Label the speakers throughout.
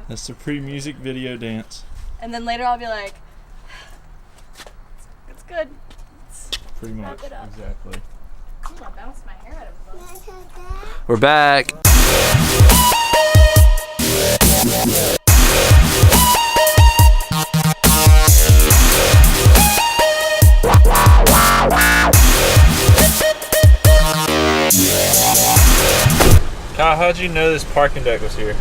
Speaker 1: That's the pre-music video dance.
Speaker 2: And then later I'll be like, it's good.
Speaker 1: Pretty much, exactly.
Speaker 2: Ooh, I bounced my hair out of the boat.
Speaker 3: We're back.
Speaker 1: Kyle, how'd you know this parking deck was here?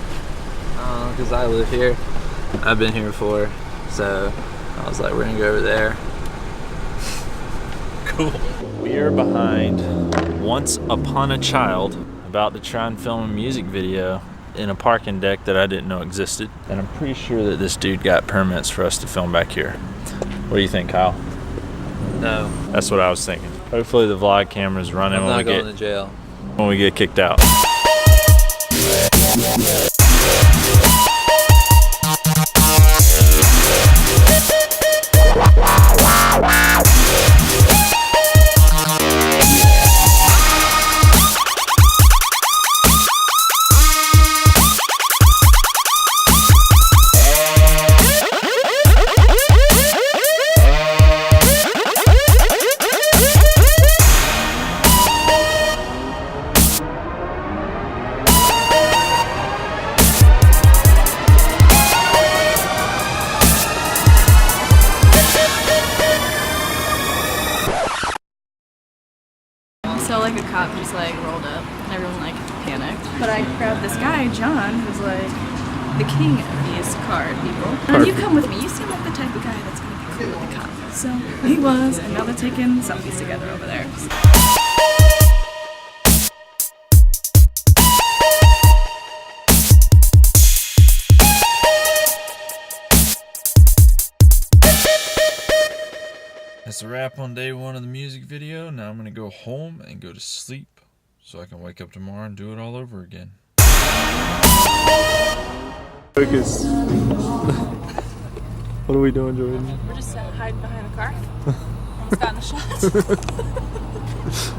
Speaker 3: Because I live here. I've been here before, so I was like, we're gonna go over there.
Speaker 1: Cool. We are behind Once Upon a Child, about to try and film a music video in a parking deck that I didn't know existed. And I'm pretty sure that this dude got permits for us to film back here. What do you think, Kyle?
Speaker 3: No,
Speaker 1: That's what I was thinking. Hopefully the vlog camera's running
Speaker 3: I'm
Speaker 1: when
Speaker 3: not
Speaker 1: we
Speaker 3: going to jail.
Speaker 1: get kicked out.
Speaker 2: So like a cop just like rolled up and everyone like panicked. But I grabbed this guy, John, who's like the king of these card people. And you come with me, you seem like the type of guy that's gonna be cool with the cop. So he was, and now they're taking selfies together over there.
Speaker 1: That's a wrap on day one of the music video. Now I'm gonna go home and go to sleep so I can wake up tomorrow and do it all over again.
Speaker 4: Focus. What are we doing, Jordan?
Speaker 2: We're just hiding behind the car. Almost got in the shot.